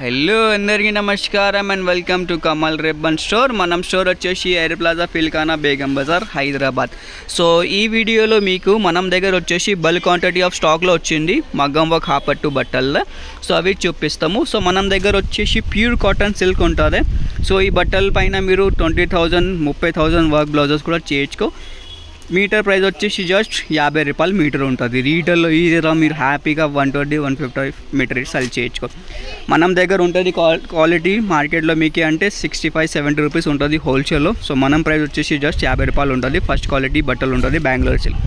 Hello అందరికీ నమస్కారం and welcome to Kamal ribbon store. మనం స్టోర్ వచ్చేసి air plaza Filkhana Begum Bazaar Hyderabad. So ఈ వీడియోలో మీకు మనం దగ్గర వచ్చేసి బల్క్ క్వాంటిటీ ఆఫ్ స్టాక్లో వచ్చింది మగ్గం వర్క్ హాపట్టు బట్టల్లో. సో అవి చూపిస్తాము. సో మనం దగ్గర వచ్చేసి ప్యూర్ కాటన్ సిల్క్ ఉంటుంది. సో ఈ బట్టల పైన మీరు 20,000 30,000 వర్క్ బ్లౌజెస్ కూడా చేయించుకో. మీటర్ ప్రైస్ వచ్చేసి జస్ట్ 50 రూపాయలు మీటర్ ఉంటుంది. రీటైల్లో ఈజీగా మీరు హ్యాపీగా 120-150 మీటర్ సెల్ చేయొచ్చు. మనం దగ్గర ఉంటుంది క్వాలిటీ మార్కెట్లో మీకు అంటే 65-70 రూపీస్ ఉంటుంది హోల్సేల్లో. సో మనం ప్రైస్ వచ్చేసి జస్ట్ 50 రూపాయలు ఉంటుంది. ఫస్ట్ క్వాలిటీ బట్టలు ఉంటుంది బెంగళూరు సిల్క్.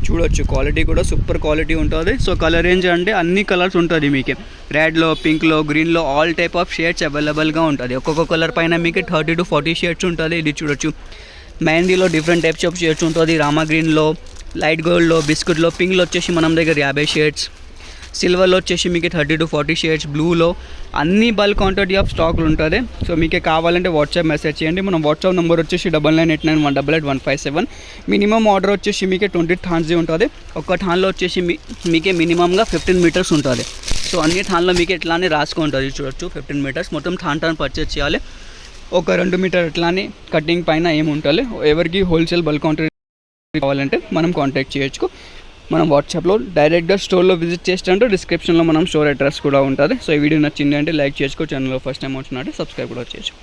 చూడొచ్చు క్వాలిటీ కూడా సూపర్ క్వాలిటీ ఉంటుంది. సో కలర్ రేంజ్ అంటే అన్ని కలర్స్ ఉంటుంది మీకు. రెడ్లో, పింక్లో, గ్రీన్లో ఆల్ టైప్ ఆఫ్ షేడ్స్ అవైలబుల్గా ఉంటుంది. ఒక్కొక్క కలర్ పైన మీకు 30-40 షేడ్స్ ఉంటుంది. ఇది చూడొచ్చు. మెహందీలో డిఫరెంట్ టైప్స్ ఆఫ్ షేడ్స్ ఉంటుంది. రామా గ్రీన్లో, లైట్ గోల్డ్లో, బిస్కెట్లో, పింక్లో వచ్చేసి మనం దగ్గర 50 షేడ్స్, సిల్వర్లో వచ్చేసి మీకు 30-40 షేడ్స్, బ్లూలో అన్ని బల్క్ క్వాంటిటీ ఆఫ్ స్టాక్లు ఉంటుంది. సో మీకే కావాలంటే వాట్సాప్ మెసేజ్ చేయండి. మన వాట్సాప్ నెంబర్ వచ్చేసి 9989188157. మినిమం ఆర్డర్ వచ్చేసి మీకే 20 థాన్స్ ఉంటుంది. ఒక్క థాన్లో వచ్చేసి మీకే మినిమంగా 15 మీటర్స్ ఉంటుంది. సో అన్ని థాన్లో మీకు ఎట్లానే రాసుకుంటుంది. చూడొచ్చు 15 మీటర్స్ మొత్తం థాన్ పర్చేస్ చేయాలి. ఒక 2 మీటర్ అట్లానే కటింగ్ పైన ఏముంటుంది. ఎవరికి హోల్సేల్ బల్క్ క్వాంటిటీ కావాలంటే మనం కాంటాక్ట్ చేయొచ్చు. మనం వాట్సాప్లో డైరెక్ట్గా స్టోర్లో విజిట్ చేస్తుంటే డిస్క్రిప్షన్లో మనం స్టోర్ అడ్రస్ కూడా ఉంటుంది. సో ఈ వీడియో నచ్చింది అంటే లైక్ చేసుకో. ఛానల్లో ఫస్ట్ టైం వచ్చినట్టు సబ్స్క్రైబ్ కూడా చేయొచ్చు.